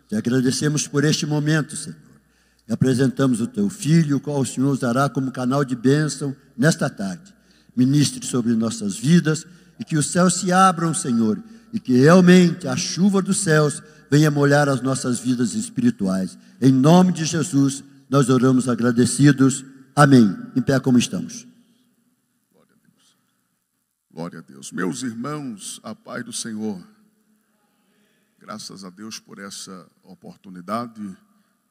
Te agradecemos por este momento, Senhor. E apresentamos o Teu Filho, o qual o Senhor usará como canal de bênção nesta tarde. Ministre sobre nossas vidas e que os céus se abram, Senhor, e que realmente a chuva dos céus venha molhar as nossas vidas espirituais. Em nome de Jesus, nós oramos agradecidos. Amém. Em pé como estamos. Glória a Deus. Glória a Deus. Meus irmãos, a paz do Senhor. Graças a Deus por essa oportunidade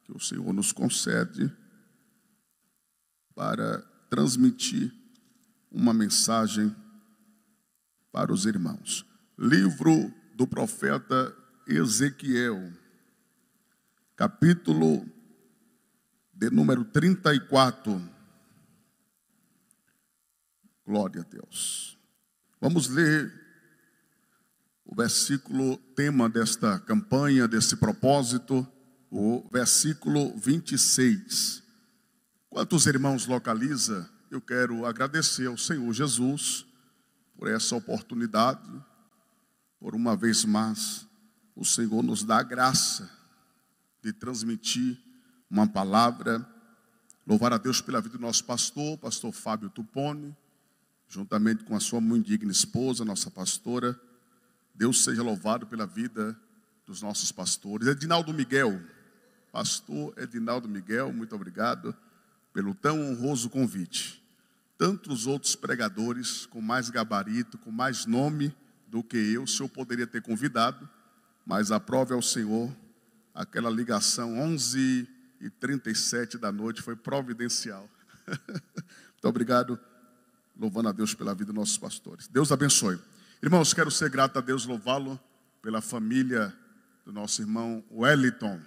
que o Senhor nos concede para transmitir uma mensagem para os irmãos. Livro do profeta Ezequiel, capítulo de número 34. Glória a Deus. Vamos ler o versículo tema desta campanha, desse propósito, o versículo 26. Quantos irmãos localiza? Eu quero agradecer ao Senhor Jesus por essa oportunidade. Por uma vez mais, o Senhor nos dá a graça de transmitir uma palavra. Louvar a Deus pela vida do nosso pastor, pastor Fábio Tuponi, juntamente com a sua muito digna esposa, nossa pastora. Deus seja louvado pela vida dos nossos pastores. Edinaldo Miguel, pastor Edinaldo Miguel, muito obrigado pelo tão honroso convite. Tantos outros pregadores com mais gabarito, com mais nome do que eu, o senhor poderia ter convidado, mas aprove ao Senhor aquela ligação 11h37 da noite, foi providencial. Muito obrigado, louvando a Deus pela vida dos nossos pastores. Deus abençoe. Irmãos, quero ser grato a Deus, louvá-lo pela família do nosso irmão Wellington.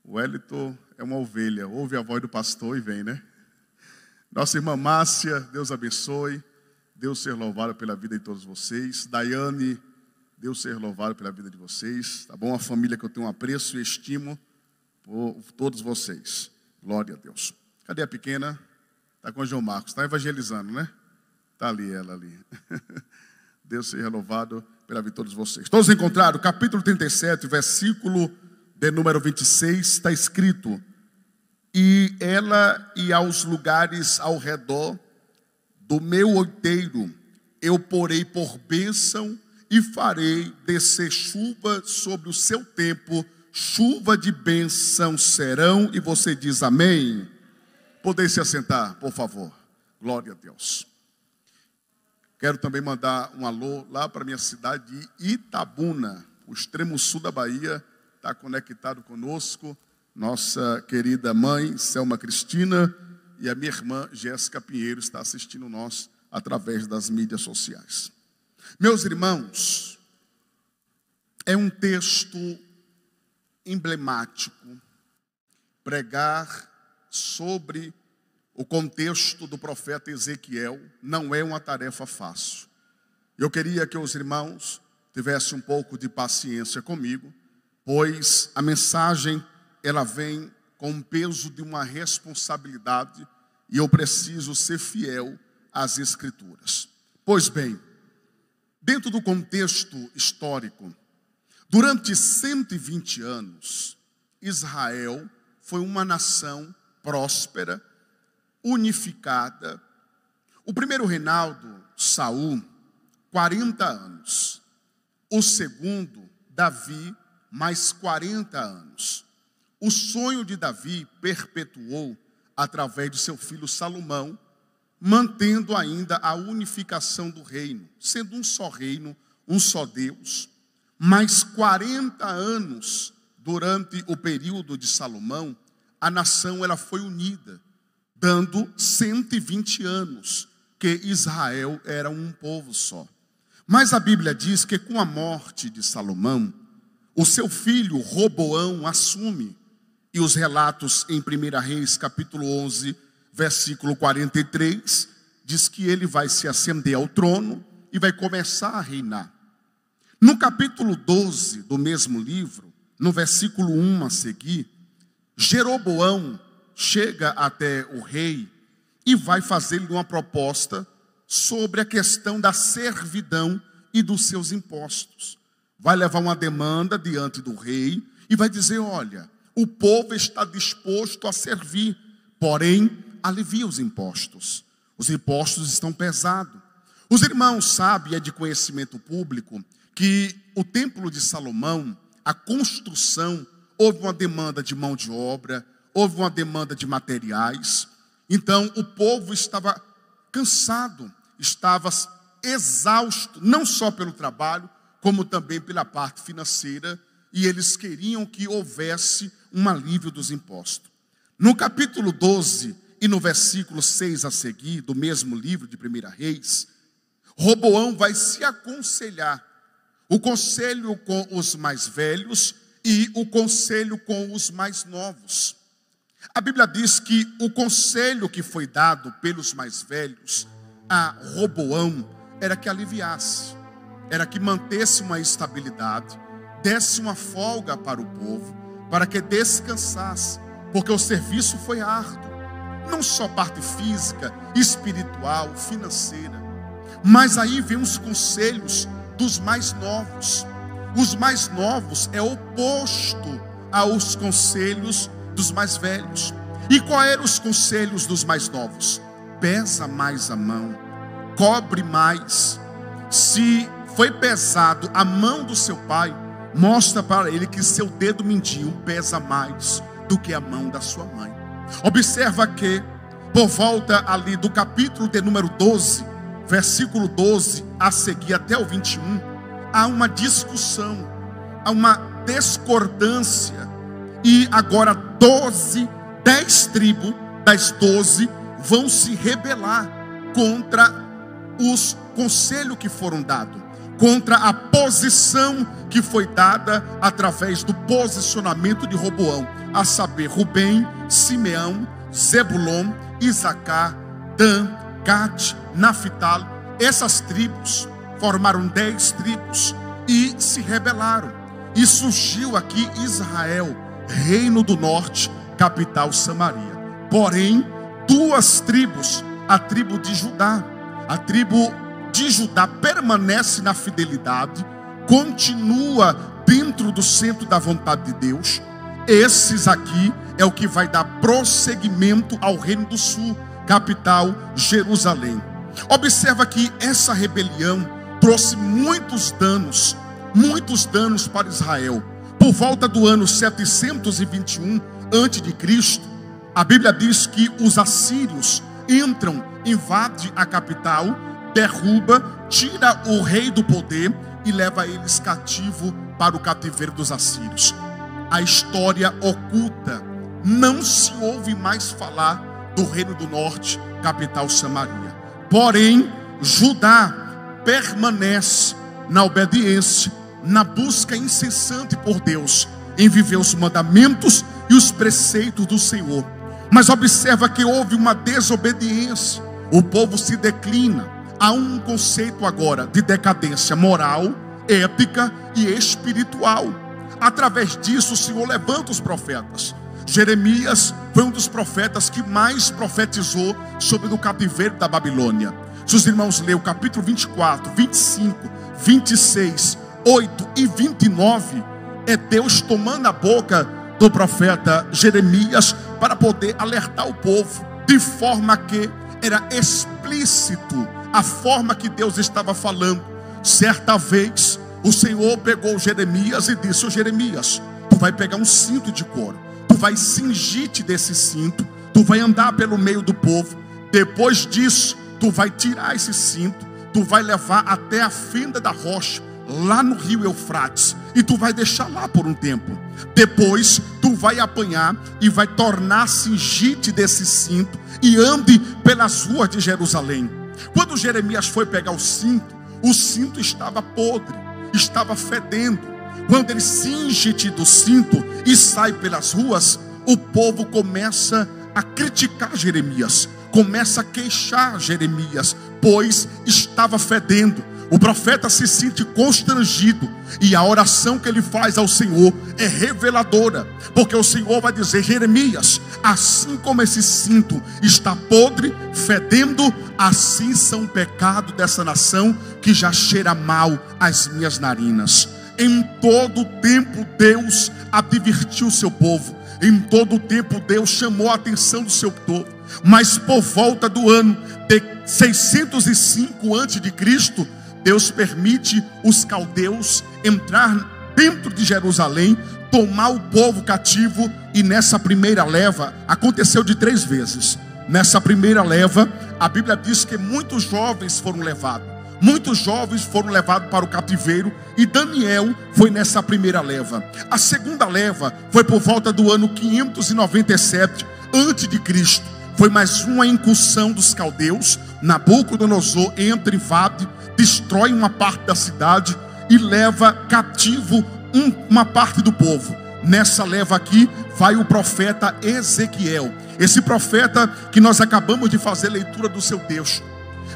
O Wellington é uma ovelha, ouve a voz do pastor e vem, né? Nossa irmã Márcia, Deus abençoe. Deus ser louvado pela vida de todos vocês. Daiane, Deus ser louvado pela vida de vocês. Tá bom? A família que eu tenho um apreço e estimo por todos vocês. Glória a Deus. Cadê a pequena? Está com o João Marcos. Está evangelizando, né? Está ali, ela ali. Deus seja louvado pela vida de todos vocês. Todos encontraram? Capítulo 37, versículo de número 26, está escrito: e ela ia aos lugares ao redor do meu outeiro, eu porei por bênção e farei descer chuva sobre o seu tempo, chuva de bênção serão. E você diz amém? Podem se assentar, por favor. Glória a Deus. Quero também mandar um alô lá para a minha cidade de Itabuna, o extremo sul da Bahia, está conectado conosco. Nossa querida mãe, Selma Cristina, e a minha irmã, Jéssica Pinheiro, está assistindo nós através das mídias sociais. Meus irmãos, é um texto emblemático. Pregar sobre o contexto do profeta Ezequiel não é uma tarefa fácil. Eu queria que os irmãos tivessem um pouco de paciência comigo, pois a mensagem ela vem com o peso de uma responsabilidade e eu preciso ser fiel às Escrituras. Pois bem, dentro do contexto histórico, durante 120 anos, Israel foi uma nação próspera, unificada. O primeiro reinado, Saul, 40 anos. O segundo, Davi, mais 40 anos. O sonho de Davi perpetuou através de seu filho Salomão, mantendo ainda a unificação do reino, sendo um só reino, um só Deus. Mais 40 anos, durante o período de Salomão, a nação ela foi unida, dando 120 anos que Israel era um povo só. Mas a Bíblia diz que com a morte de Salomão, o seu filho Roboão assume. E os relatos em 1 Reis, capítulo 11, versículo 43, diz que ele vai se ascender ao trono e vai começar a reinar. No capítulo 12 do mesmo livro, no versículo 1 a seguir, Jeroboão chega até o rei e vai fazer-lhe uma proposta sobre a questão da servidão e dos seus impostos. Vai levar uma demanda diante do rei e vai dizer: olha, o povo está disposto a servir, porém alivia os impostos. Os impostos estão pesados. Os irmãos sabem, é de conhecimento público, que o templo de Salomão, a construção, houve uma demanda de mão de obra, houve uma demanda de materiais. Então o povo estava cansado, estava exausto, não só pelo trabalho, como também pela parte financeira, e eles queriam que houvesse um alívio dos impostos. No capítulo 12 e no versículo 6 a seguir, do mesmo livro de 1 Reis, Roboão vai se aconselhar, o conselho com os mais velhos e o conselho com os mais novos. A Bíblia diz que o conselho que foi dado pelos mais velhos a Roboão era que aliviasse, era que mantesse uma estabilidade, desse uma folga para o povo, para que descansasse, porque o serviço foi árduo, não só parte física, espiritual, financeira, mas aí vem os conselhos dos mais novos. Os mais novos é oposto aos conselhos dos mais velhos. E qual eram os conselhos dos mais novos? Pesa mais a mão, cobre mais. Se foi pesado a mão do seu pai, mostra para ele que seu dedo mindinho pesa mais do que a mão da sua mãe. Observa que por volta ali do capítulo de número 12, versículo 12 a seguir até o 21, há uma discussão, há uma discordância. E agora 10 tribos das 12 vão se rebelar contra os conselhos que foram dados, contra a posição que foi dada através do posicionamento de Roboão, a saber, Rubem, Simeão, Zebulon, Isacar, Dan, Gad, Naftali. Essas tribos formaram 10 tribos e se rebelaram. E surgiu aqui Israel, reino do norte, capital Samaria. Porém, 2 tribos, a tribo de Judá. A tribo de Judá permanece na fidelidade, continua dentro do centro da vontade de Deus. Esses aqui é o que vai dar prosseguimento ao reino do sul, capital Jerusalém. Observa que essa rebelião trouxe muitos danos para Israel. Por volta do ano 721 a.C., a Bíblia diz que os assírios entram, invadem a capital, derruba, tira o rei do poder e leva eles cativo para o cativeiro dos assírios. A história oculta, não se ouve mais falar do reino do norte, capital Samaria. Porém, Judá permanece na obediência, na busca incessante por Deus, em viver os mandamentos e os preceitos do Senhor. Mas observa que houve uma desobediência, o povo se declina. Há um conceito agora de decadência moral, ética e espiritual. Através disso o Senhor levanta os profetas. Jeremias foi um dos profetas que mais profetizou sobre o cativeiro da Babilônia. Se os irmãos lerem o capítulo 24, 25, 26, 8 e 29, é Deus tomando a boca do profeta Jeremias para poder alertar o povo, de forma que era explícito a forma que Deus estava falando. Certa vez o Senhor pegou Jeremias e disse: ô Jeremias, tu vai pegar um cinto de couro, tu vai cingir-te desse cinto, tu vai andar pelo meio do povo. Depois disso, tu vai tirar esse cinto, tu vai levar até a fenda da rocha, lá no rio Eufrates, e tu vai deixar lá por um tempo. Depois tu vai apanhar e vai tornar cingir-te desse cinto e ande pelas ruas de Jerusalém. Quando Jeremias foi pegar o cinto estava podre, estava fedendo. Quando ele cinge-te do cinto e sai pelas ruas, o povo começa a criticar Jeremias, começa a queixar Jeremias, pois estava fedendo. O profeta se sente constrangido, e a oração que ele faz ao Senhor é reveladora, porque o Senhor vai dizer: Jeremias, assim como esse cinto está podre, fedendo, assim são o pecado dessa nação que já cheira mal às minhas narinas. Em todo tempo Deus advertiu o seu povo. Em todo tempo Deus chamou a atenção do seu povo. Mas por volta do ano de 605 a.C., Deus permite os caldeus entrar dentro de Jerusalém, tomar o povo cativo. E nessa primeira leva aconteceu de 3 vezes. Nessa primeira leva, a Bíblia diz que muitos jovens foram levados. Muitos jovens foram levados para o cativeiro, e Daniel foi nessa primeira leva. A segunda leva foi por volta do ano 597 a.C. Foi mais uma incursão dos caldeus. Nabucodonosor entra, invade, destrói uma parte da cidade e leva cativo uma parte do povo. Nessa leva aqui vai o profeta Ezequiel. Esse profeta que nós acabamos de fazer leitura do seu texto.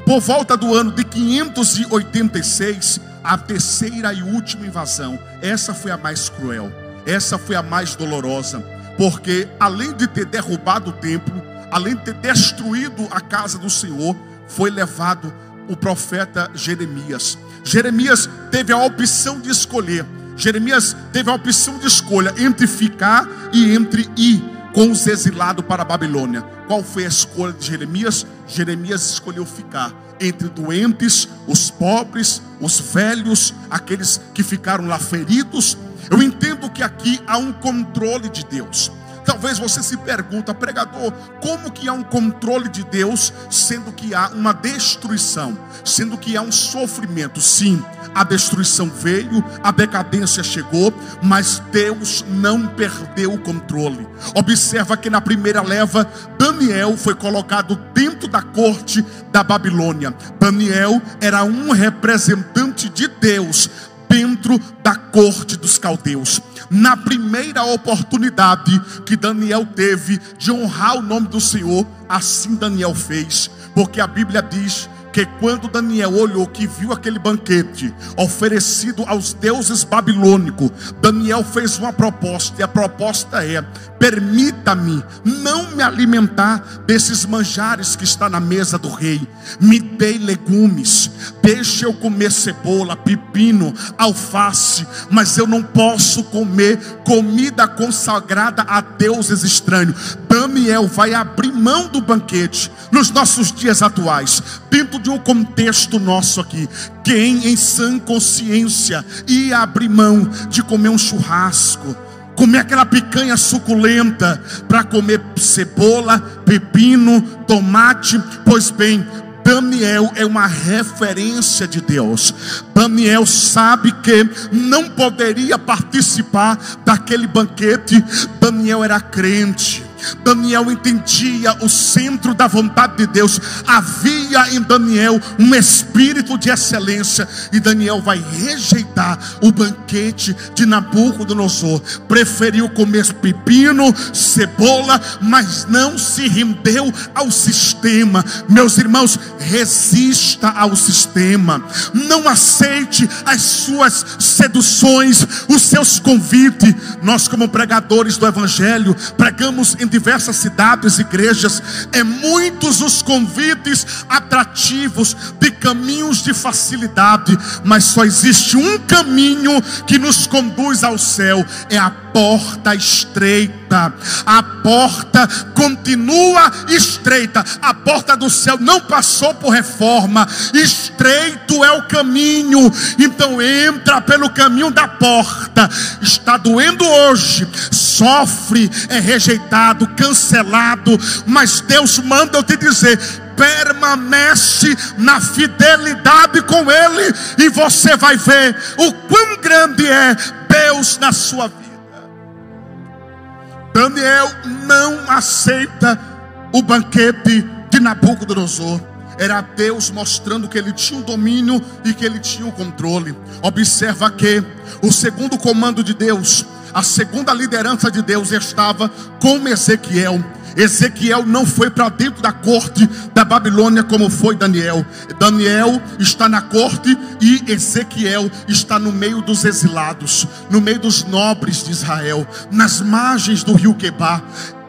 Por volta do ano de 586, a terceira e última invasão. Essa foi a mais cruel. Essa foi a mais dolorosa. Porque além de ter derrubado o templo, além de ter destruído a casa do Senhor, foi levado o profeta Jeremias. Jeremias teve a opção de escolher. Jeremias teve a opção de escolha entre ficar e entre ir com os exilados para a Babilônia. Qual foi a escolha de Jeremias? Jeremias escolheu ficar entre doentes, os pobres, os velhos, aqueles que ficaram lá feridos. Eu entendo que aqui há um controle de Deus. Talvez você se pergunta, pregador, como que há um controle de Deus, sendo que há uma destruição, sendo que há um sofrimento? Sim, a destruição veio, a decadência chegou, mas Deus não perdeu o controle. Observa que na primeira leva, Daniel foi colocado dentro da corte da Babilônia. Daniel era um representante de Deus dentro da corte dos caldeus. Na primeira oportunidade que Daniel teve de honrar o nome do Senhor, assim Daniel fez. Porque a Bíblia diz que quando Daniel olhou, que viu aquele banquete oferecido aos deuses babilônicos, Daniel fez uma proposta, e a proposta é: permita-me não me alimentar desses manjares que está na mesa do rei. Me dê legumes, deixe eu comer cebola, pepino, alface, mas eu não posso comer comida consagrada a deuses estranhos. Daniel vai abrir mão do banquete. Nos nossos dias atuais, dentro de um contexto nosso aqui, quem em sã consciência ia abrir mão de comer um churrasco, comer aquela picanha suculenta, para comer cebola, pepino, tomate? Pois bem, Daniel é uma referência de Deus. Daniel sabe que não poderia participar daquele banquete. Daniel era crente. Daniel entendia o centro da vontade de Deus. Havia em Daniel um espírito de excelência. E Daniel vai rejeitar o banquete de Nabucodonosor. Preferiu comer pepino, cebola, mas não se rendeu ao sistema. Meus irmãos, resista ao sistema. Não aceite as suas seduções, os seus convites. Nós, como pregadores do Evangelho, pregamos em diversas cidades, igrejas. Muitos os convites atrativos de caminhos de facilidade, mas só existe um caminho que nos conduz ao céu: é a porta estreita. A porta continua estreita. A porta do céu não passou por reforma. Estreito é o caminho. Então entra pelo caminho da porta. Está doendo hoje, sofre, é rejeitado, cancelado, mas Deus manda eu te dizer: permanece na fidelidade com Ele, e você vai ver o quão grande é Deus na sua vida. Daniel não aceita o banquete de Nabucodonosor. Era Deus mostrando que ele tinha o domínio e que ele tinha o controle. Observa que o segundo comando de Deus, a segunda liderança de Deus estava com Ezequiel. Ezequiel não foi para dentro da corte da Babilônia como foi Daniel. Daniel está na corte e Ezequiel está no meio dos exilados, no meio dos nobres de Israel, nas margens do rio Quebar.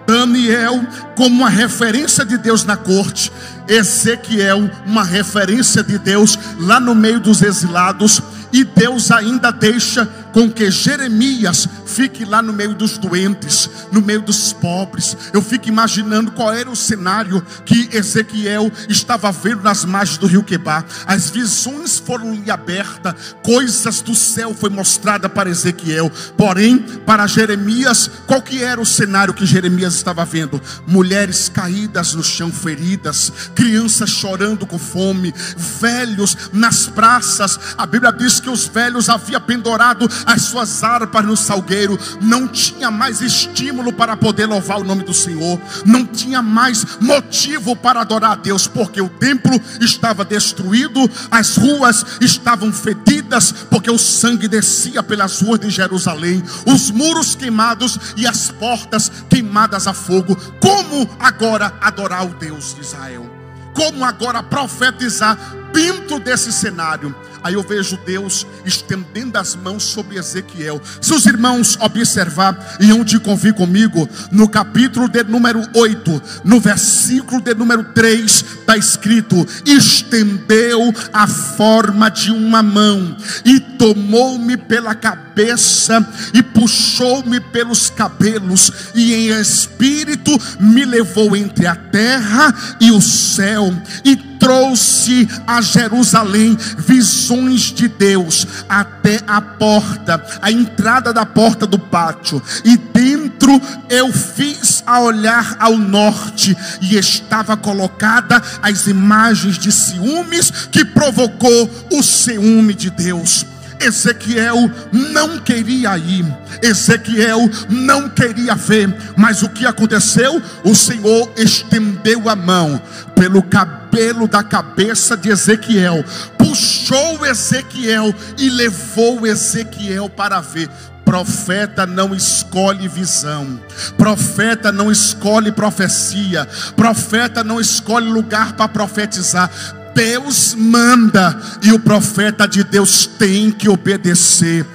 Daniel como uma referência de Deus na corte, Ezequiel uma referência de Deus lá no meio dos exilados. E Deus ainda deixa com que Jeremias fique lá no meio dos doentes, no meio dos pobres. Eu fico imaginando qual era o cenário que Ezequiel estava vendo nas margens do rio Quebar. As visões foram lhe abertas, coisas do céu foi mostrada para Ezequiel. Porém, para Jeremias, qual que era o cenário que Jeremias estava vendo? Mulheres caídas no chão, feridas, crianças chorando com fome, velhos nas praças. A Bíblia diz que os velhos haviam pendurado as suas harpas no salgueiro. Não tinha mais estímulo para poder louvar o nome do Senhor, não tinha mais motivo para adorar a Deus, porque o templo estava destruído, as ruas estavam fedidas, porque o sangue descia pelas ruas de Jerusalém, os muros queimados e as portas queimadas a fogo. Como agora adorar o Deus de Israel? Como agora profetizar dentro desse cenário? Aí eu vejo Deus estendendo as mãos sobre Ezequiel. Se os irmãos observar e hão de convir comigo, no capítulo de número 8, no versículo de número 3, está escrito: estendeu a forma de uma mão e tomou-me pela cabeça e puxou-me pelos cabelos, e em espírito me levou entre a terra e o céu, e trouxe a Jerusalém visões de Deus até a porta, a entrada da porta do pátio, e dentro eu fiz a olhar ao norte, e estava colocada as imagens de ciúmes que provocou o ciúme de Deus. Ezequiel não queria ir, Ezequiel não queria ver, mas o que aconteceu? O Senhor estendeu a mão pelo cabelo da cabeça de Ezequiel, puxou Ezequiel e levou Ezequiel para ver. Profeta não escolhe visão, profeta não escolhe profecia, profeta não escolhe lugar para profetizar. Deus manda, e o profeta de Deus tem que obedecer.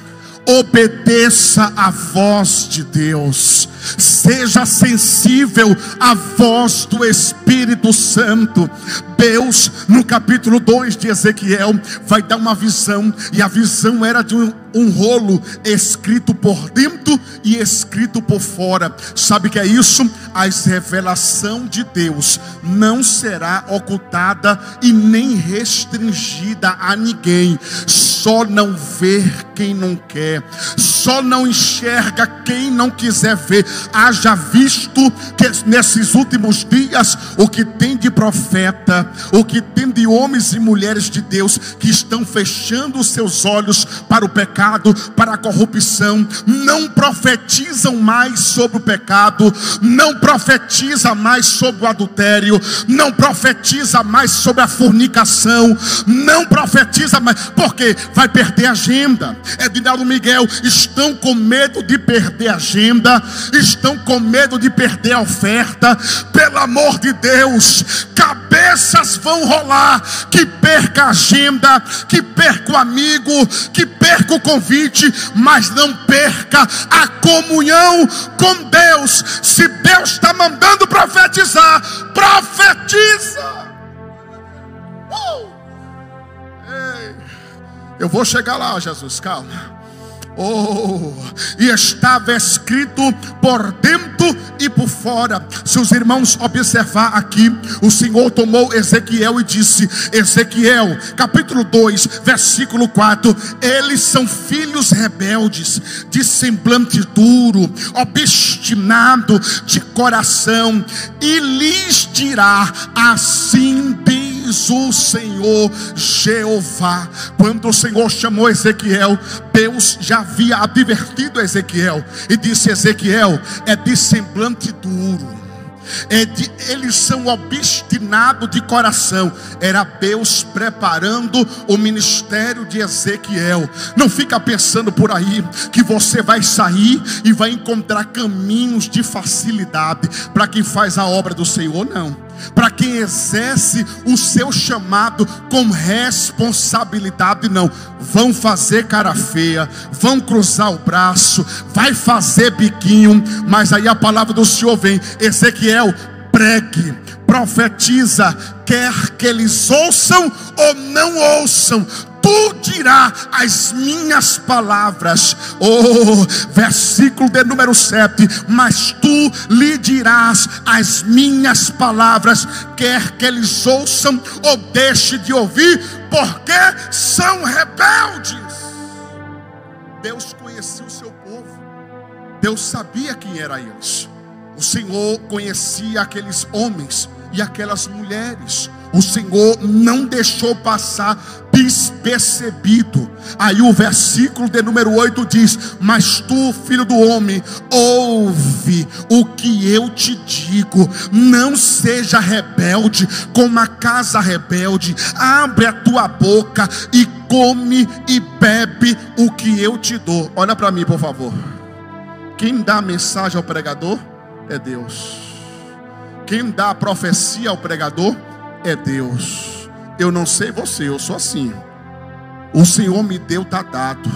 Obedeça a voz de Deus, seja sensível à voz do Espírito Santo. Deus, no capítulo 2 de Ezequiel, vai dar uma visão, e a visão era de um rolo escrito por dentro e escrito por fora. Sabe o que é isso? A revelação de Deus não será ocultada e nem restringida a ninguém. Só não ver quem não quer, só não enxerga quem não quiser ver. Haja visto que nesses últimos dias o que tem de profeta, o que tem de homens e mulheres de Deus que estão fechando os seus olhos para o pecado, para a corrupção, não profetizam mais sobre o pecado, não profetiza mais sobre o adultério, não profetiza mais sobre a fornicação, não profetiza mais, porque vai perder a agenda. Edinaldo Miguel, estão com medo de perder a agenda, estão com medo de perder a oferta. Pelo amor de Deus, cabeças vão rolar. Que perca a agenda, que perca o amigo, que perca o convite, mas não perca a comunhão com Deus. Se Deus está mandando profetizar, profetiza. Ei, eu vou chegar lá, Jesus, calma. E estava escrito por dentro e por fora. Se os irmãos observar aqui, o Senhor tomou Ezequiel e disse: Ezequiel, capítulo 2, versículo 4: eles são filhos rebeldes, de semblante duro, obstinado de coração, e lhes dirá: assim diz o Senhor Jeová. Quando o Senhor chamou Ezequiel, Deus já havia advertido Ezequiel e disse: Ezequiel, é de semblante duro, eles são obstinados de coração. Era Deus preparando o ministério de Ezequiel. Não fica pensando por aí que você vai sair e vai encontrar caminhos de facilidade para quem faz a obra do Senhor. Não. Para quem exerce o seu chamado com responsabilidade, não. Vão fazer cara feia, vão cruzar o braço, vai fazer biquinho. Mas aí a palavra do Senhor vem: Ezequiel, pregue, profetiza, quer que eles ouçam ou não ouçam, tu dirás as minhas palavras. Versículo de número 7. Mas tu lhe dirás as minhas palavras, quer que eles ouçam ou deixe de ouvir, porque são rebeldes. Deus conhecia o seu povo. Deus sabia quem eram eles. O Senhor conhecia aqueles homens e aquelas mulheres. O Senhor não deixou passar despercebido. Aí o versículo de número 8 diz: mas tu, filho do homem, ouve o que eu te digo. Não seja rebelde como a casa rebelde. Abre a tua boca e come e bebe o que eu te dou. Olha para mim, por favor. Quem dá a mensagem ao pregador é Deus. Quem dá a profecia ao pregador é Deus. Eu não sei você, eu sou assim. O Senhor me deu, está dado.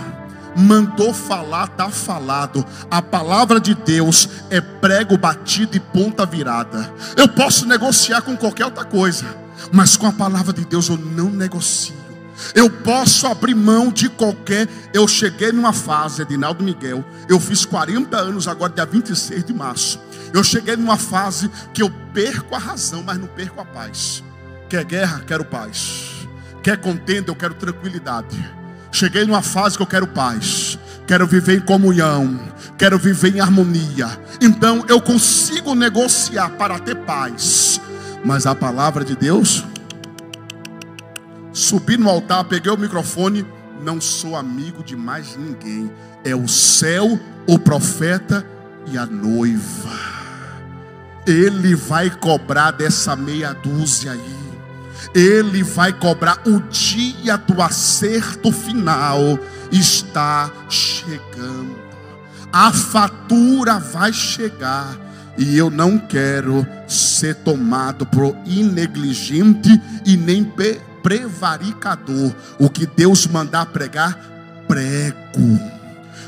Mandou falar, está falado. A palavra de Deus é prego batido e ponta virada. Eu posso negociar com qualquer outra coisa, mas com a palavra de Deus eu não negocio. Eu posso abrir mão de qualquer. Eu cheguei numa fase, Edinaldo Miguel, eu fiz 40 anos agora, dia 26 de março. Eu cheguei numa fase que eu perco a razão, mas não perco a paz. Quer guerra? Quero paz. Quer contenda? Eu quero tranquilidade. Cheguei numa fase que eu quero paz. Quero viver em comunhão. Quero viver em harmonia. Então eu consigo negociar para ter paz. Mas a palavra de Deus, subi no altar, peguei o microfone. Não sou amigo de mais ninguém. É o céu, o profeta e a noiva. Ele vai cobrar dessa meia dúzia aí. Ele vai cobrar. O dia do acerto final está chegando. A fatura vai chegar. E eu não quero ser tomado por inegligente e nem prevaricador. O que Deus mandar pregar, prego.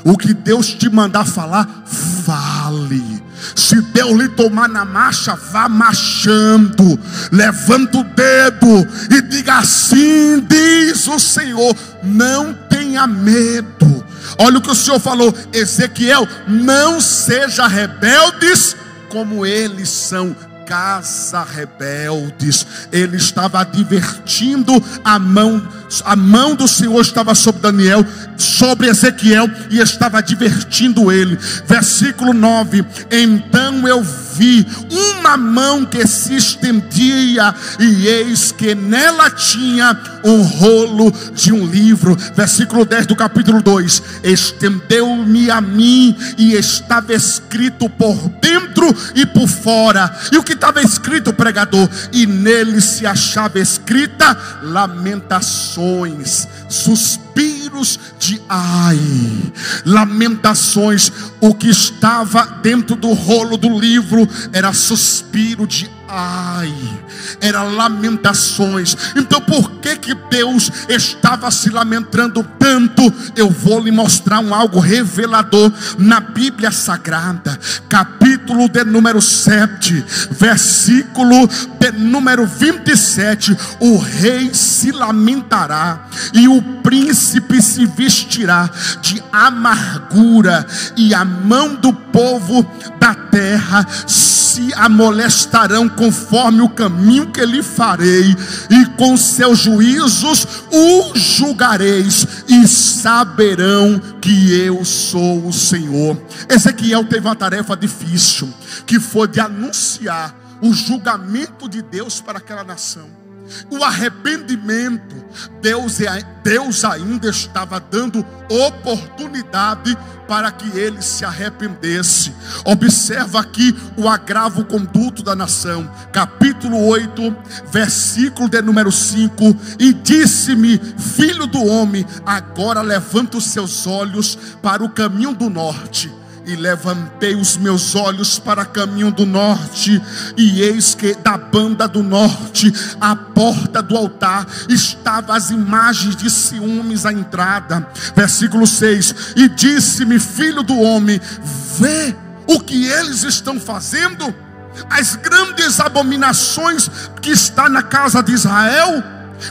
O que Deus te mandar falar, fale. Se Deus lhe tomar na marcha, vá marchando. Levanta o dedo e diga assim: diz o Senhor. Não tenha medo. Olha o que o Senhor falou, Ezequiel: não seja rebeldes como eles são. Casa rebeldes. Ele estava advertindo, a mão do Senhor estava sobre Daniel, sobre Ezequiel, e estava advertindo ele. Versículo 9: então eu vi uma mão que se estendia, e eis que nela tinha um rolo de um livro. Versículo 10 do capítulo 2: estendeu-me a mim, e estava escrito por dentro e por fora. E o que estava escrito, pregador? E nele se achava escrita lamentações, suspiros de ai. Lamentações. O que estava dentro do rolo do livro era suspiro de ai, era lamentações. Então por que Deus estava se lamentando tanto? Eu vou lhe mostrar algo revelador na Bíblia Sagrada, capítulo de número 7, versículo de número 27. O rei se lamentará e o príncipe se vestirá de amargura, e a mão do povo da terra se amolestarão conforme o caminho que lhe farei, e com seus juízos o julgareis, e saberão que eu sou o Senhor. Ezequiel teve uma tarefa difícil, que foi de anunciar o julgamento de Deus para aquela nação, o arrependimento. Deus ainda estava dando oportunidade para que ele se arrependesse. Observa aqui o agravo conduto da nação, capítulo 8, versículo de número 5: e disse-me: filho do homem, agora levanta os seus olhos para o caminho do norte. E levantei os meus olhos para o caminho do norte, e eis que da banda do norte, à porta do altar, estavam as imagens de ciúmes à entrada. Versículo 6: e disse-me: filho do homem, vê o que eles estão fazendo, as grandes abominações que está na casa de Israel.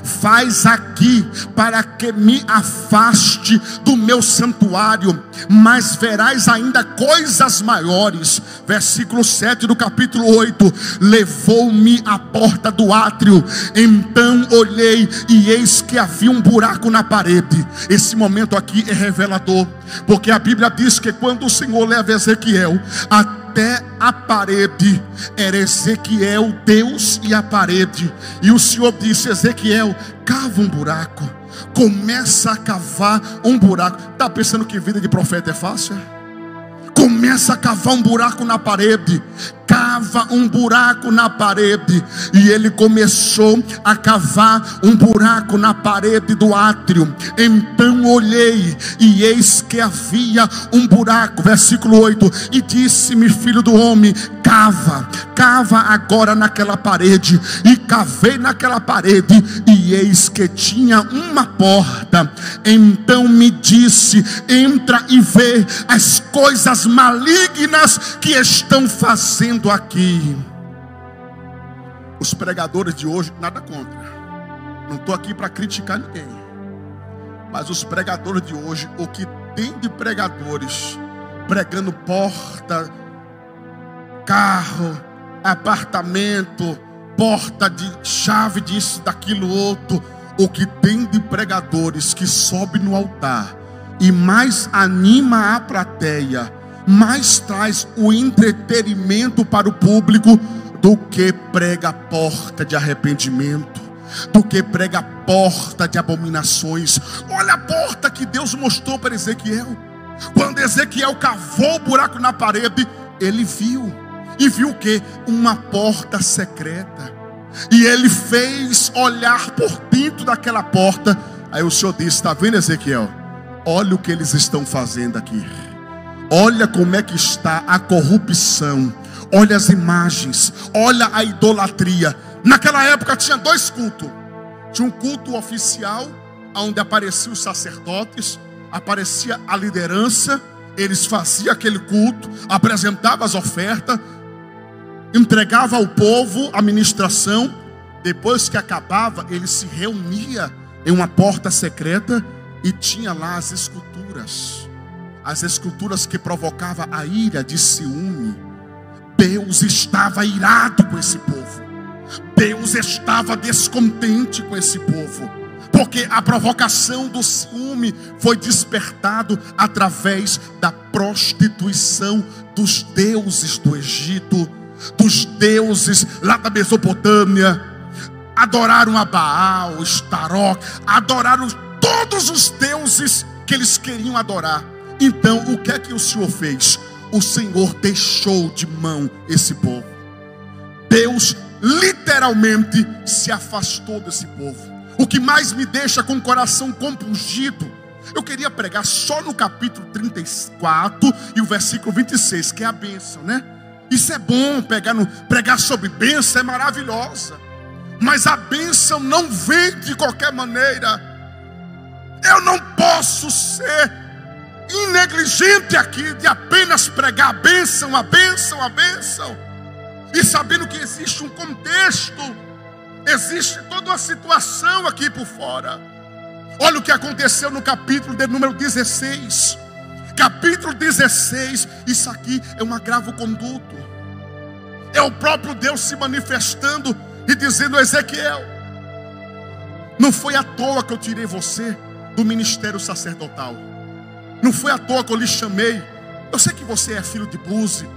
faz aqui para que me afaste do meu santuário, mas verás ainda coisas maiores. Versículo 7 do capítulo 8: levou-me à porta do átrio, então olhei e eis que havia um buraco na parede. Esse momento aqui é revelador, porque a Bíblia diz que quando o Senhor leva Ezequiel até a parede, era Ezequiel, Deus e a parede, e o Senhor disse: Ezequiel, cava um buraco. Começa a cavar um buraco. Está pensando que vida de profeta é fácil? Começa a cavar um buraco na parede. Cava um buraco na parede. E ele começou a cavar um buraco na parede do átrio. Então olhei e eis que havia um buraco. Versículo 8: e disse-me: filho do homem, cava agora naquela parede. E cavei naquela parede e eis que tinha uma porta. Então me disse: entra e vê as coisas malignas que estão fazendo aqui. Os pregadores de hoje, nada contra, não estou aqui para criticar ninguém, mas os pregadores de hoje, o que tem de pregadores pregando porta, carro, apartamento, porta de chave disso, daquilo outro, o que tem de pregadores que sobe no altar e mais anima a plateia, mais traz o entretenimento para o público, do que prega a porta de arrependimento, do que prega a porta de abominações. Olha a porta que Deus mostrou para Ezequiel. Quando Ezequiel cavou o buraco na parede, ele viu. E viu o que? Uma porta secreta. E ele fez olhar por dentro daquela porta. Aí o Senhor disse: está vendo, Ezequiel? Olha o que eles estão fazendo aqui. Olha como é que está a corrupção. Olha as imagens. Olha a idolatria. Naquela época tinha dois cultos. Tinha um culto oficial, onde apareciam os sacerdotes, aparecia a liderança. Eles faziam aquele culto, apresentavam as ofertas, entregava ao povo a ministração. Depois que acabava, ele se reunia em uma porta secreta e tinha lá as esculturas. As esculturas que provocavam a ira de ciúme. Deus estava irado com esse povo. Deus estava descontente com esse povo, porque a provocação do ciúme foi despertado através da prostituição dos deuses do Egito, dos deuses lá da Mesopotâmia. Adoraram a Baal, Estaroc, adoraram todos os deuses que eles queriam adorar. Então o que é que o Senhor fez? O Senhor deixou de mão esse povo. Deus literalmente se afastou desse povo. O que mais me deixa com o coração compungido, eu queria pregar só no capítulo 34 e o versículo 26, que é a bênção, né? Isso é bom, pregar sobre bênção é maravilhosa, mas a bênção não vem de qualquer maneira. Eu não posso ser negligente aqui de apenas pregar a bênção, a bênção, a bênção, e sabendo que existe um contexto, existe toda uma situação aqui por fora. Olha o que aconteceu no capítulo de número 16. Capítulo 16, isso aqui é um agravo-conduto. É o próprio Deus se manifestando e dizendo a Ezequiel: não foi à toa que eu tirei você do ministério sacerdotal. Não foi à toa que eu lhe chamei. Eu sei que você é filho de Buzi,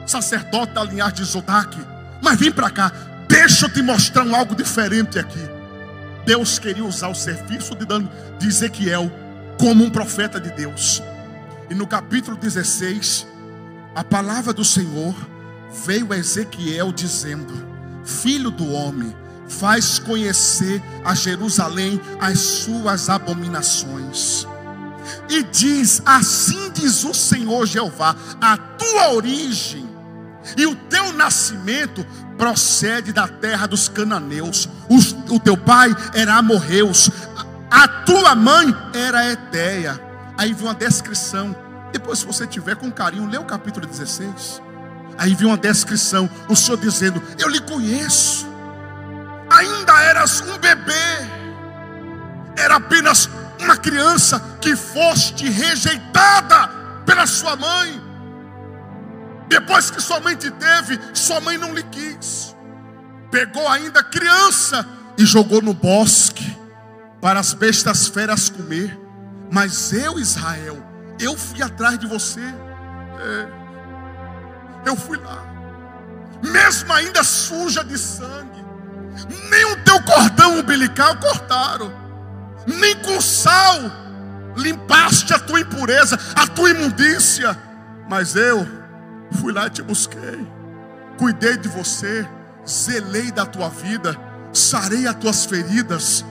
sacerdote da linhagem de Zodaque, mas vem para cá, deixa eu te mostrar algo diferente aqui. Deus queria usar o serviço de Ezequiel como um profeta de Deus. E no capítulo 16, a palavra do Senhor veio a Ezequiel dizendo: filho do homem, faz conhecer a Jerusalém as suas abominações. E diz: assim diz o Senhor Jeová, a tua origem e o teu nascimento procede da terra dos cananeus. O teu pai era amorreus, a tua mãe era etéia. Aí vem uma descrição. Depois, se você tiver com carinho, lê o capítulo 16. Aí vem uma descrição, o Senhor dizendo: eu lhe conheço, ainda eras um bebê, era apenas uma criança que foste rejeitada pela sua mãe. Depois que sua mãe te teve, sua mãe não lhe quis. Pegou ainda criança e jogou no bosque para as bestas feras comer. Mas eu, Israel, eu fui atrás de você. Eu fui lá, mesmo ainda suja de sangue. Nem o teu cordão umbilical cortaram, nem com sal limpaste a tua impureza, a tua imundícia. Mas eu fui lá e te busquei, cuidei de você, zelei da tua vida, sarei as tuas feridas.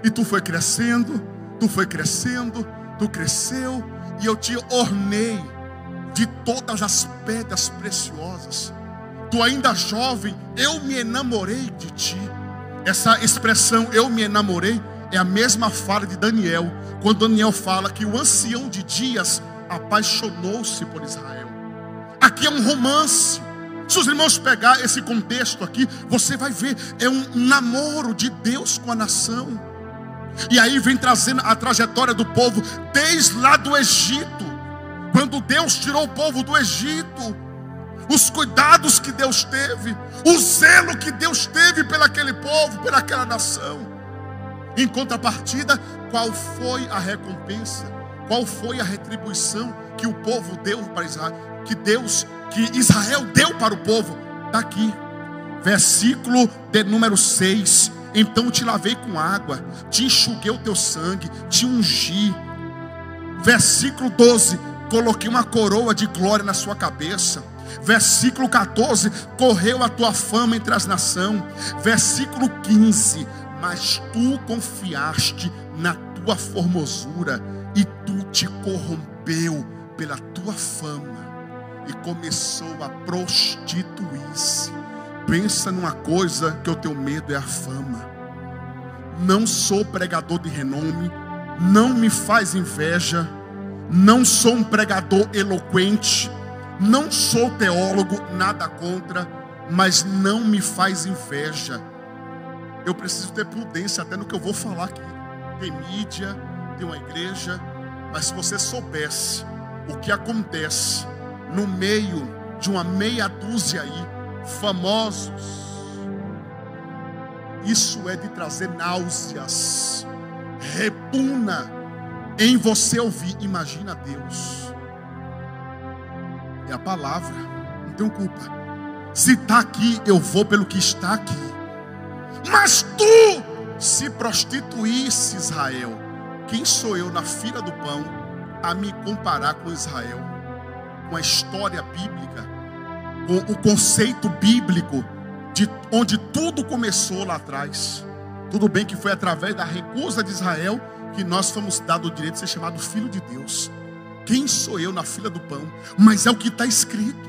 E tu foi crescendo, tu foi crescendo, tu cresceu, e eu te ornei de todas as pedras preciosas. Tu ainda jovem, eu me enamorei de ti. Essa expressão, eu me enamorei, é a mesma fala de Daniel, quando Daniel fala que o ancião de dias apaixonou-se por Israel. Aqui é um romance. Se os irmãos pegar esse contexto aqui, você vai ver, é um namoro de Deus com a nação. E aí vem trazendo a trajetória do povo desde lá do Egito, quando Deus tirou o povo do Egito, os cuidados que Deus teve, o zelo que Deus teve pelaquele povo, pelaquela nação. Em contrapartida, qual foi a recompensa? Qual foi a retribuição que o povo deu para Israel? Que Israel deu para o povo? Está aqui, versículo de número 6. Então te lavei com água, te enxuguei o teu sangue, te ungi. Versículo 12, coloquei uma coroa de glória na sua cabeça. Versículo 14, correu a tua fama entre as nações. Versículo 15, mas tu confiaste na tua formosura, e tu te corrompeu pela tua fama, e começou a prostituir-se. Pensa numa coisa, que o teu medo é a fama. Não sou pregador de renome, não me faz inveja, não sou um pregador eloquente, não sou teólogo, nada contra, mas não me faz inveja. Eu preciso ter prudência até no que eu vou falar aqui. Tem mídia, tem uma igreja, mas se você soubesse o que acontece no meio de uma meia dúzia aí, famosos, isso é de trazer náuseas, repugna em você ouvir. Imagina Deus, é a palavra, não tenho culpa. Se está aqui, eu vou pelo que está aqui. Mas tu se prostituísse, Israel. Quem sou eu na fila do pão a me comparar com Israel? Com a história bíblica, com o conceito bíblico de onde tudo começou lá atrás. Tudo bem que foi através da recusa de Israel que nós fomos dados o direito de ser chamado filho de Deus. Quem sou eu na fila do pão? Mas é o que está escrito.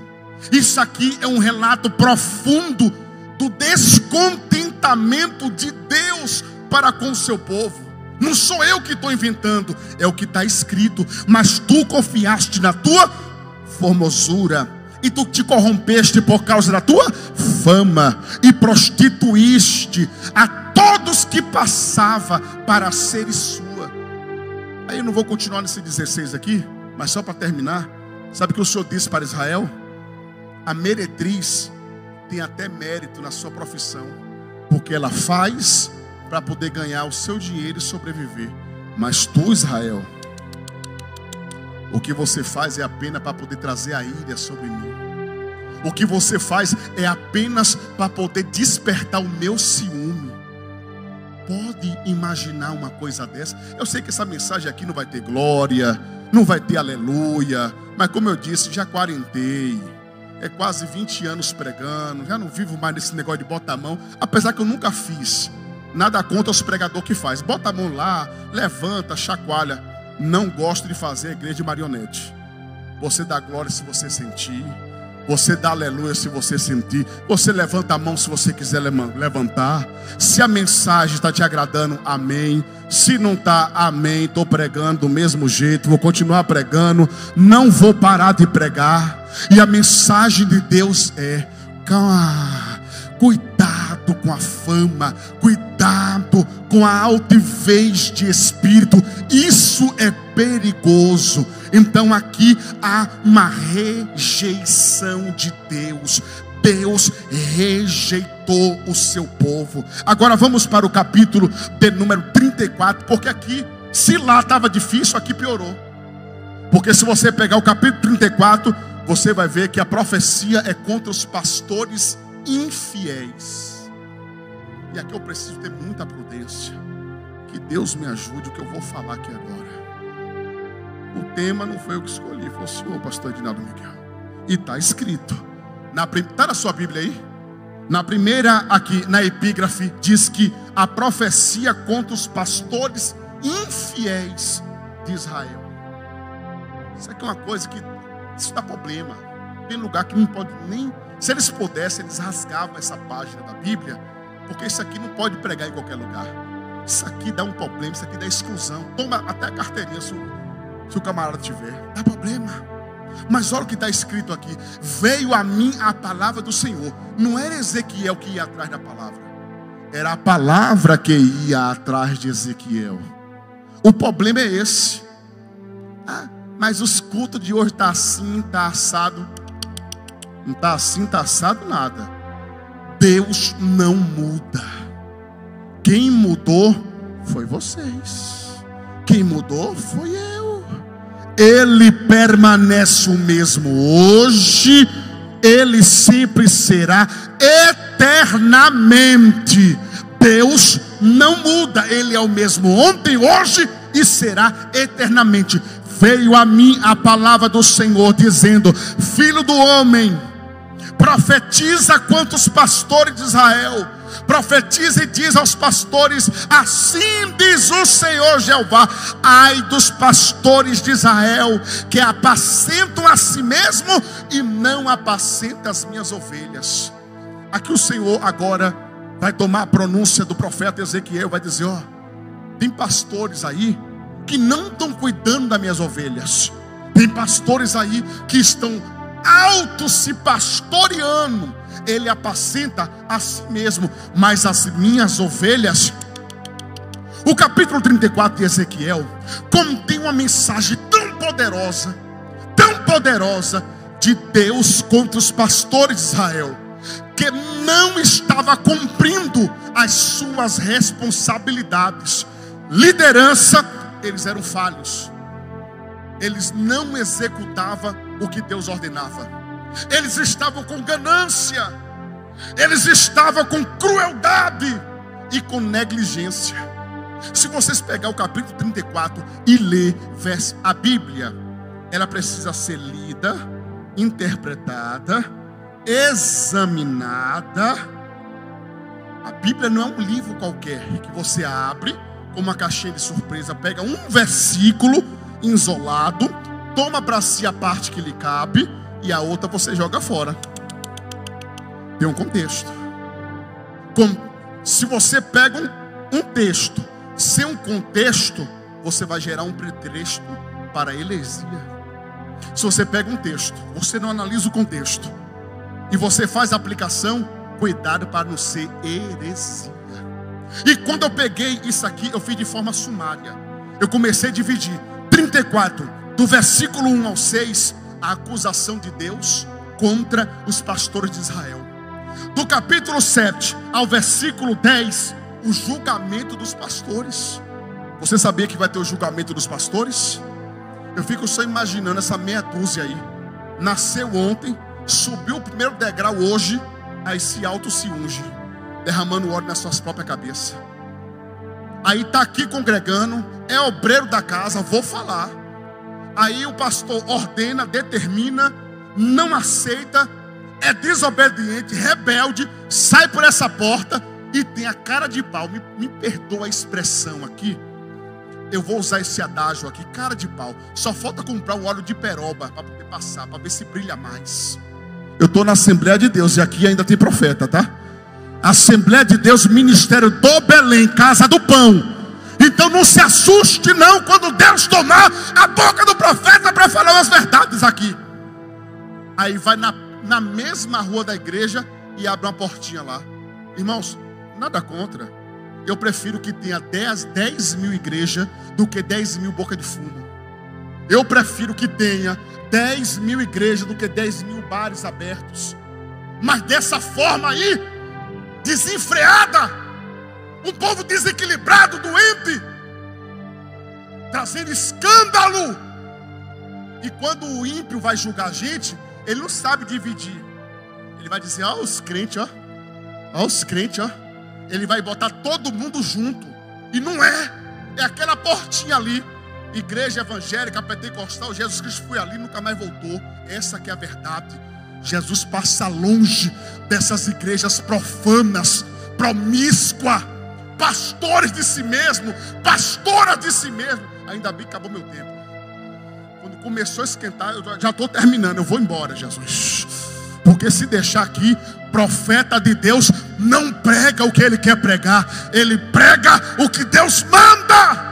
Isso aqui é um relato profundo do descontentamento de Deus para com o seu povo. Não sou eu que estou inventando, é o que está escrito. Mas tu confiaste na tua formosura, e tu te corrompeste por causa da tua fama, e prostituíste a todos que passava para seres sua. Aí eu não vou continuar nesse 16 aqui, mas só para terminar, sabe o que o Senhor disse para Israel? A meretriz tem até mérito na sua profissão, porque ela faz para poder ganhar o seu dinheiro e sobreviver. Mas tu, Israel, o que você faz é apenas para poder trazer a ira sobre mim. O que você faz é apenas para poder despertar o meu ciúme. Pode imaginar uma coisa dessa? Eu sei que essa mensagem aqui não vai ter glória, não vai ter aleluia, mas como eu disse, já quarentei. É quase 20 anos pregando, já não vivo mais nesse negócio de bota a mão, apesar que eu nunca fiz. Nada contra os pregadores que faz. Bota a mão lá, levanta, chacoalha. Não gosto de fazer igreja de marionete. Você dá glória se você sentir, você dá aleluia se você sentir, você levanta a mão se você quiser levantar. Se a mensagem está te agradando, amém. Se não está, amém. Estou pregando do mesmo jeito, vou continuar pregando, não vou parar de pregar. E a mensagem de Deus é: cuidado com a fama, cuidado com a altivez de espírito. Isso é perigoso. Então aqui há uma rejeição de Deus. Deus rejeitou o seu povo. Agora vamos para o capítulo de número 34, porque aqui, se lá estava difícil, aqui piorou. Porque se você pegar o capítulo 34, você vai ver que a profecia é contra os pastores infiéis. E aqui eu preciso ter muita prudência. Que Deus me ajude o que eu vou falar aqui agora. O tema não foi eu que escolhi, foi o senhor, pastor Edinaldo Miguel. E está escrito. Está na sua Bíblia aí? Na primeira aqui, na epígrafe, diz que a profecia contra os pastores infiéis de Israel. Isso aqui é uma coisa que isso dá problema. Tem lugar que não pode nem... Se eles pudessem, eles rasgavam essa página da Bíblia, porque isso aqui não pode pregar em qualquer lugar. Isso aqui dá um problema, isso aqui dá exclusão. Toma até a carteirinha se o camarada tiver. Dá problema. Mas olha o que está escrito aqui. Veio a mim a palavra do Senhor. Não era Ezequiel que ia atrás da palavra. Era a palavra que ia atrás de Ezequiel. O problema é esse. Mas os cultos de hoje estão assim, está assado. Não está assim, está assado nada. Deus não muda. Quem mudou foi vocês. Quem mudou foi eu. Ele permanece o mesmo hoje, ele sempre será eternamente. Deus não muda, ele é o mesmo ontem, hoje e será eternamente. Veio a mim a palavra do Senhor dizendo: filho do homem, profetiza quanto os pastores de Israel. Profetiza e diz aos pastores: assim diz o Senhor Jeová: ai dos pastores de Israel, que apacentam a si mesmo e não apacentam as minhas ovelhas. Aqui o Senhor agora vai tomar a pronúncia do profeta Ezequiel, vai dizer: ó, tem pastores aí que não estão cuidando das minhas ovelhas. Tem pastores aí que estão se pastoreando. Ele apacenta a si mesmo, mas as minhas ovelhas. O capítulo 34 de Ezequiel contém uma mensagem tão poderosa de Deus contra os pastores de Israel, que não estava cumprindo as suas responsabilidades. Liderança, eles eram falhos. Eles não executavam o que Deus ordenava. Eles estavam com ganância, eles estavam com crueldade e com negligência. Se vocês pegar o capítulo 34 e ler a Bíblia, ela precisa ser lida, interpretada, examinada. A Bíblia não é um livro qualquer que você abre com uma caixinha de surpresa, pega um versículo isolado, toma para si a parte que lhe cabe e a outra você joga fora. Tem um contexto. Se você pega um texto sem um contexto, você vai gerar um pretexto para a heresia. Se você pega um texto, você não analisa o contexto e você faz a aplicação, cuidado para não ser heresia. E quando eu peguei isso aqui, eu fiz de forma sumária. Eu comecei a dividir 34, do versículo 1 ao 6, a acusação de Deus contra os pastores de Israel. Do capítulo 7 ao versículo 10, o julgamento dos pastores. Você sabia que vai ter o julgamento dos pastores? Eu fico só imaginando essa meia dúzia aí. Nasceu ontem, subiu o primeiro degrau hoje, aí se se unge, derramando óleo nas suas próprias cabeças. Aí está aqui congregando, é obreiro da casa, vou falar. Aí o pastor ordena, determina, não aceita, é desobediente, rebelde, sai por essa porta e tem a cara de pau. Me perdoa a expressão aqui. Eu vou usar esse adágio aqui, cara de pau. Só falta comprar o óleo de peroba para poder passar, para ver se brilha mais. Eu estou na Assembleia de Deus e aqui ainda tem profeta, tá? Assembleia de Deus, Ministério do Belém, Casa do Pão. Então não se assuste não quando Deus tomar a boca do profeta para falar as verdades aqui. Aí vai na mesma rua da igreja e abre uma portinha lá. Irmãos, nada contra. Eu prefiro que tenha 10 mil igrejas do que 10 mil boca de fumo. Eu prefiro que tenha 10 mil igrejas do que 10 mil bares abertos. Mas dessa forma aí, desenfreada, um povo desequilibrado, doente, trazendo escândalo. E quando o ímpio vai julgar a gente, ele não sabe dividir. Ele vai dizer, ó os crentes, ó. Ó os crentes, ó. Ele vai botar todo mundo junto. E não é. É aquela portinha ali. Igreja evangélica, pentecostal, Jesus Cristo foi ali e nunca mais voltou. Essa que é a verdade. Jesus passa longe dessas igrejas profanas, promíscuas, pastores de si mesmo, pastoras de si mesmo. Ainda bem que acabou meu tempo. Quando começou a esquentar, eu já estou terminando. Eu vou embora, Jesus. Porque se deixar aqui, profeta de Deus não prega o que ele quer pregar. Ele prega o que Deus manda.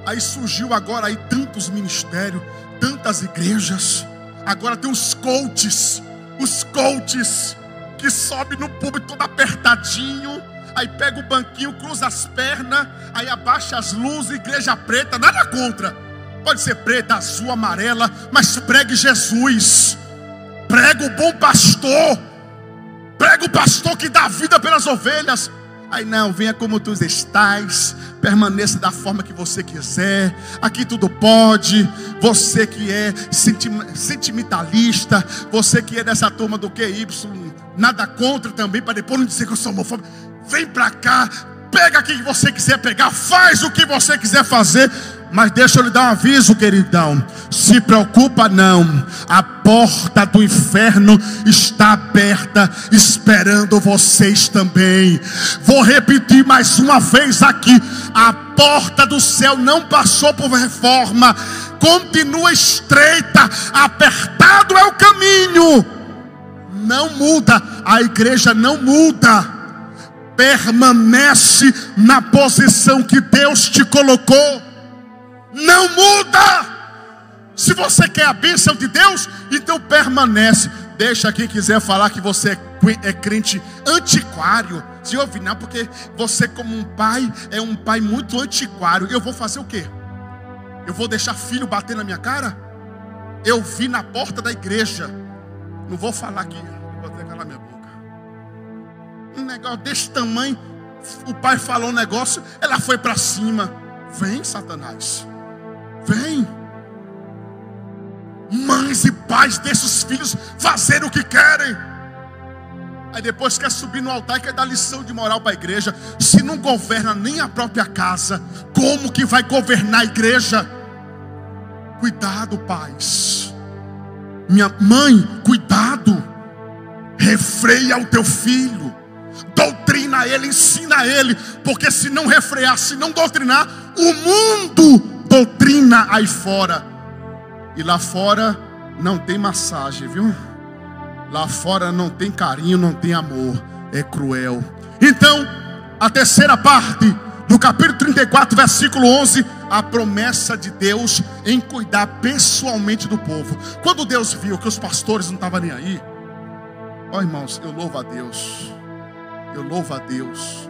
Aí surgiu agora aí tantos ministérios, tantas igrejas. Agora tem os coaches que sobem no púlpito todo apertadinho. Aí pega o banquinho, cruza as pernas, aí abaixa as luzes, igreja preta, nada contra. Pode ser preta, azul, amarela, mas pregue Jesus. Prega o bom pastor. Prega o pastor que dá vida pelas ovelhas. Aí não, venha como tu estás, permaneça da forma que você quiser. Aqui tudo pode. Você que é sentimentalista, você que é dessa turma do QY, nada contra também, para depois não dizer que eu sou homofóbico. Vem pra cá, pega o que você quiser pegar, faz o que você quiser fazer. Mas deixa eu lhe dar um aviso, queridão. Se preocupa não. A porta do inferno está aberta, esperando vocês também. Vou repetir mais uma vez aqui. A porta do céu não passou por reforma. Continua estreita. Apertado é o caminho. Não muda. A igreja não muda. Permanece na posição que Deus te colocou. Não muda. Se você quer a bênção de Deus, então permanece. Deixa quem quiser falar que você é crente antiquário. Se ouve não, porque você como um pai é um pai muito antiquário. Eu vou fazer o quê? Eu vou deixar filho bater na minha cara? Eu vi na porta da igreja. Não vou falar aqui, vou ter que calar minha boca. Um negócio desse tamanho. O pai falou um negócio, ela foi para cima. Vem, Satanás. Vem. Mães e pais deixam os filhos fazer o que querem. Aí depois quer subir no altar e quer dar lição de moral para a igreja. Se não governa nem a própria casa, como que vai governar a igreja? Cuidado, pais. Minha mãe, cuidado. Refreia o teu filho. Doutrina ele, ensina ele. Porque se não refrear, se não doutrinar, o mundo doutrina aí fora. E lá fora não tem massagem, viu? Lá fora não tem carinho, não tem amor. É cruel. Então, a terceira parte do capítulo 34, versículo 11. A promessa de Deus em cuidar pessoalmente do povo. Quando Deus viu que os pastores não estavam nem aí, ó irmãos, eu louvo a Deus. Eu louvo a Deus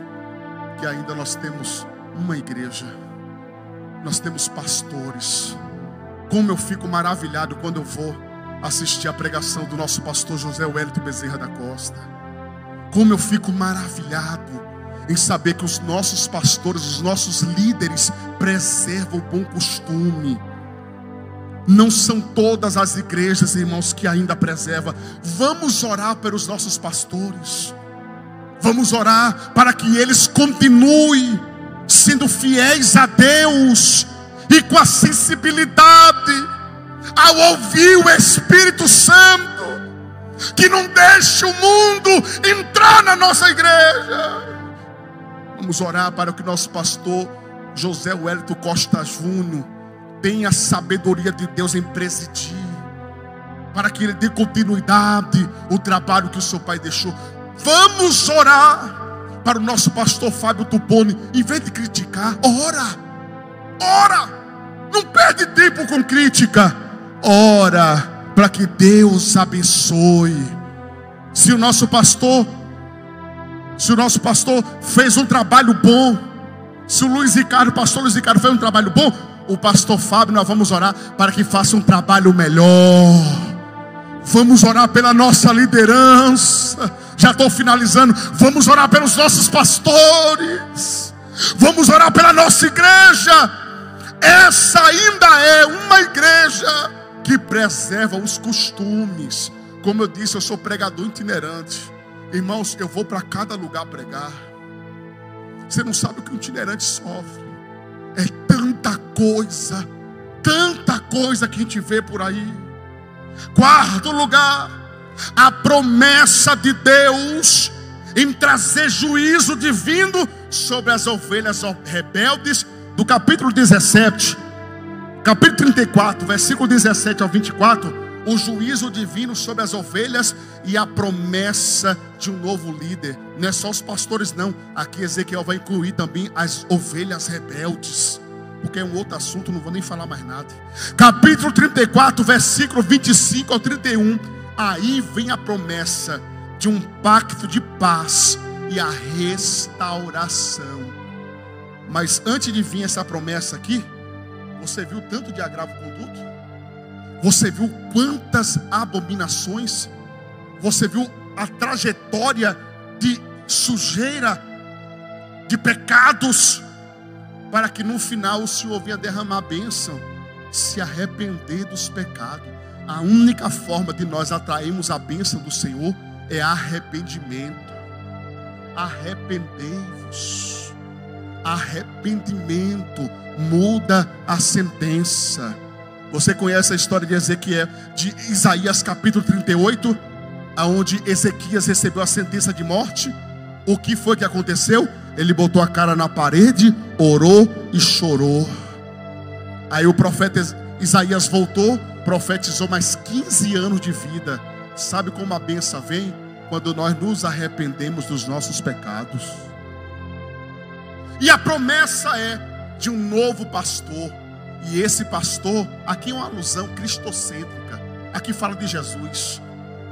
que ainda nós temos uma igreja. Nós temos pastores. Como eu fico maravilhado quando eu vou assistir a pregação do nosso pastor José Wellington Bezerra da Costa. Como eu fico maravilhado em saber que os nossos pastores, os nossos líderes preservam o bom costume. Não são todas as igrejas, irmãos, que ainda preservam. Vamos orar pelos nossos pastores. Vamos orar para que eles continuem sendo fiéis a Deus e com a sensibilidade ao ouvir o Espírito Santo, que não deixe o mundo entrar na nossa igreja. Vamos orar para que nosso pastor José Wellington Costa Júnior tenha a sabedoria de Deus em presidir, para que ele dê continuidade ao trabalho que o seu pai deixou. Vamos orar para o nosso pastor Fábio Tuponi. Em vez de criticar, ora, não perde tempo com crítica, ora para que Deus abençoe. Se o nosso pastor Se o nosso pastor fez um trabalho bom, se o pastor Luiz Ricardo fez um trabalho bom, o pastor Fábio, nós vamos orar para que faça um trabalho melhor. Vamos orar pela nossa liderança. Já estou finalizando. Vamos orar pelos nossos pastores. Vamos orar pela nossa igreja. Essa ainda é uma igreja que preserva os costumes. Como eu disse, eu sou pregador itinerante. Irmãos, eu vou para cada lugar pregar. Você não sabe o que o itinerante sofre. É tanta coisa que a gente vê por aí. Quarto lugar, a promessa de Deus em trazer juízo divino sobre as ovelhas rebeldes, do capítulo 17, capítulo 34, versículo 17 ao 24, o juízo divino sobre as ovelhas e a promessa de um novo líder. Não é só os pastores não, aqui Ezequiel vai incluir também as ovelhas rebeldes, porque é um outro assunto, não vou nem falar mais nada. Capítulo 34, versículo 25 ao 31. Aí vem a promessa de um pacto de paz e a restauração. Mas antes de vir essa promessa aqui, você viu tanto de agravo conduto? Você viu quantas abominações? Você viu a trajetória de sujeira, de pecados, para que no final o Senhor venha derramar a bênção, se arrepender dos pecados. A única forma de nós atrairmos a bênção do Senhor é arrependimento. Arrependei-vos. Arrependimento muda a sentença. Você conhece a história de Ezequiel, de Isaías capítulo 38, aonde Ezequias recebeu a sentença de morte? O que foi que aconteceu? Ele botou a cara na parede, orou e chorou. Aí o profeta Isaías voltou, profetizou mais 15 anos de vida. Sabe como a bênção vem? Quando nós nos arrependemos dos nossos pecados. E a promessa é de um novo pastor. E esse pastor, aqui é uma alusão cristocêntrica. Aqui fala de Jesus.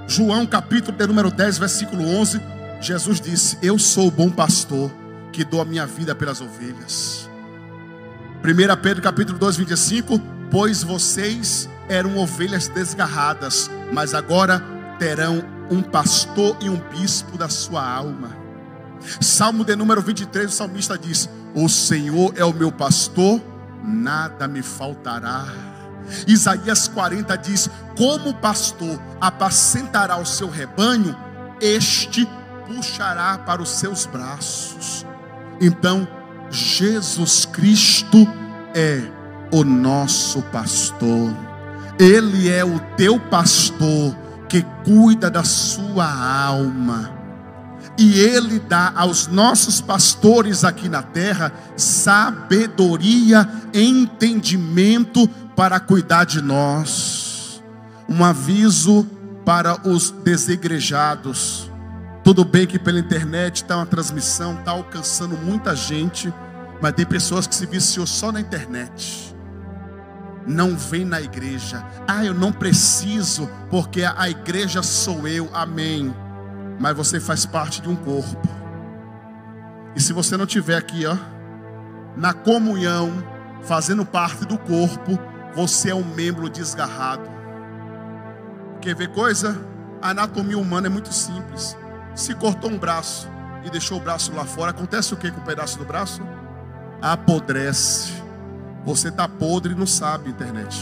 João capítulo de número 10, versículo 11. Jesus disse: eu sou o bom pastor, que dou a minha vida pelas ovelhas. 1 Pedro capítulo 2, 25. Pois vocês eram ovelhas desgarradas, mas agora terão um pastor e um bispo da sua alma. Salmo de número 23, o salmista diz: o Senhor é o meu pastor, nada me faltará. Isaías 40 diz: como o pastor apacentará o seu rebanho, este puxará para os seus braços. Então Jesus Cristo é o nosso pastor. Ele é o teu pastor que cuida da sua alma. E Ele dá aos nossos pastores aqui na terra sabedoria, entendimento para cuidar de nós. Um aviso para os desigrejados. Tudo bem que pela internet está uma transmissão, está alcançando muita gente, mas tem pessoas que se viciou só na internet. Não vem na igreja. Eu não preciso, porque a igreja sou eu. Amém. Mas você faz parte de um corpo. E se você não estiver aqui, na comunhão, fazendo parte do corpo, você é um membro desgarrado. Quer ver coisa? A anatomia humana é muito simples. Se cortou um braço e deixou o braço lá fora, acontece o que com o pedaço do braço? Apodrece. Você está podre e não sabe, internet.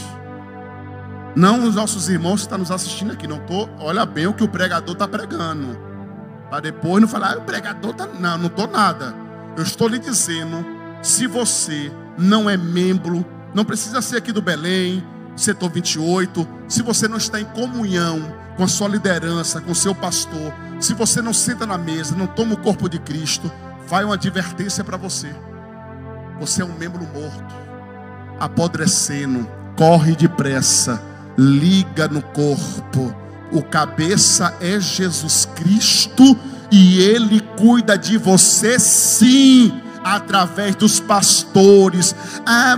Não os nossos irmãos que estão nos assistindo aqui. Olha bem o que o pregador está pregando, para depois não falar: o pregador está... Não estou nada. Eu estou lhe dizendo, se você não é membro, não precisa ser aqui do Belém, setor 28, se você não está em comunhão com a sua liderança, com o seu pastor, se você não senta na mesa, não toma o corpo de Cristo, vai uma advertência para você. Você é um membro morto, apodrecendo. Corre depressa, liga no corpo. O cabeça é Jesus Cristo, e Ele cuida de você sim, através dos pastores.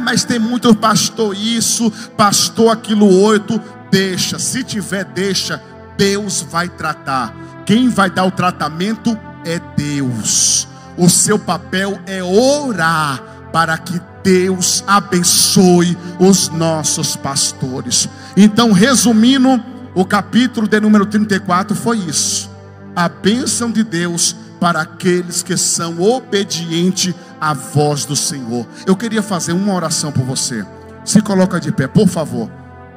Mas tem muito pastor isso, pastor aquilo outro. Deixa, se tiver deixa, Deus vai tratar. Quem vai dar o tratamento é Deus. O seu papel é orar para que Deus abençoe os nossos pastores. Então, resumindo, o capítulo de número 34 foi isso: a bênção de Deus para aqueles que são obedientes à voz do Senhor. Eu queria fazer uma oração por você. Se coloca de pé, por favor.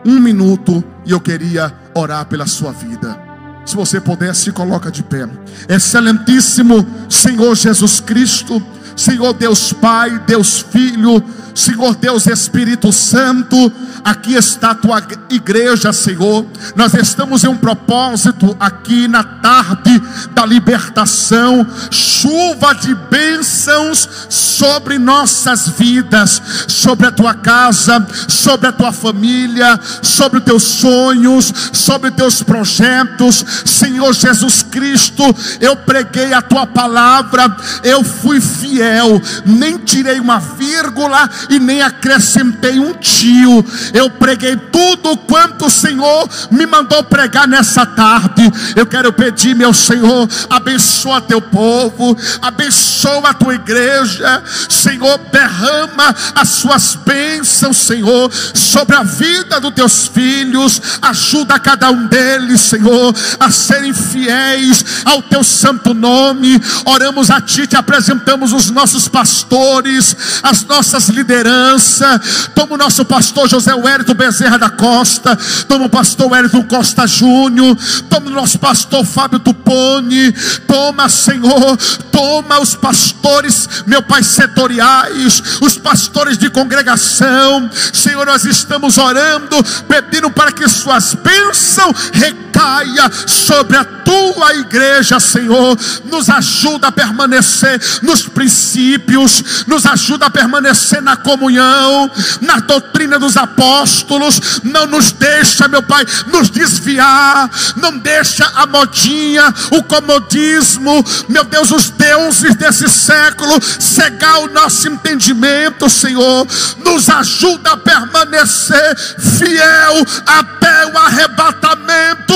1 minuto, e eu queria orar pela sua vida. Se você puder, se coloca de pé. Excelentíssimo Senhor Jesus Cristo, Senhor Deus Pai, Deus Filho, Senhor Deus Espírito Santo, aqui está a tua igreja, Senhor. Nós estamos em um propósito aqui na tarde da libertação. Chuva de bênçãos sobre nossas vidas, sobre a tua casa, sobre a tua família, sobre os teus sonhos, sobre os teus projetos. Senhor Jesus Cristo, eu preguei a tua palavra, eu fui fiel, nem tirei uma vírgula e nem acrescentei um tio. Eu preguei tudo quanto o Senhor me mandou pregar nessa tarde. Eu quero pedir, meu Senhor, abençoa teu povo, abençoa a tua igreja, Senhor, derrama as suas bênçãos, Senhor, sobre a vida dos teus filhos. Ajuda cada um deles, Senhor, a serem fiéis ao teu santo nome. Oramos a ti, te apresentamos os nossos pastores, as nossas lideranças. Toma o nosso pastor José Wellington Bezerra da Costa, toma o pastor Wellington Costa Júnior, toma o nosso pastor Fábio Tuponi, toma, Senhor, toma os pastores, meu Pai, setoriais, os pastores de congregação. Senhor, nós estamos orando, pedindo para que suas bênçãos recaia sobre a tua igreja, Senhor. Nos ajuda a permanecer nos princípios, nos ajuda a permanecer na comunhão, na doutrina dos apóstolos. Não nos deixa, meu Pai, nos desviar, não deixa a modinha, o comodismo, meu Deus, os deuses desse século cegar o nosso entendimento, Senhor. Nos ajuda a permanecer fiel até o arrebatamento.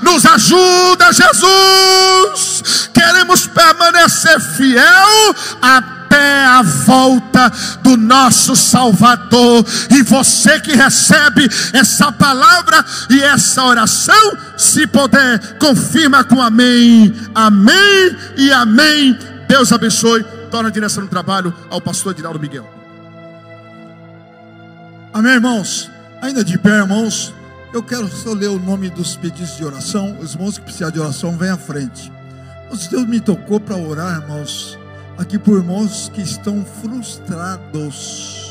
Nos ajuda, Jesus. Queremos permanecer fiel até a volta do nosso Salvador. E você que recebe essa palavra e essa oração, se puder, confirma com amém, amém e amém. Deus abençoe. Torna a direção do trabalho ao pastor Edinaldo Miguel. Amém, irmãos? Ainda de pé, irmãos, eu quero só ler o nome dos pedidos de oração. Os irmãos que precisam de oração, vem à frente. Deus me tocou para orar, irmãos, aqui por irmãos que estão frustrados.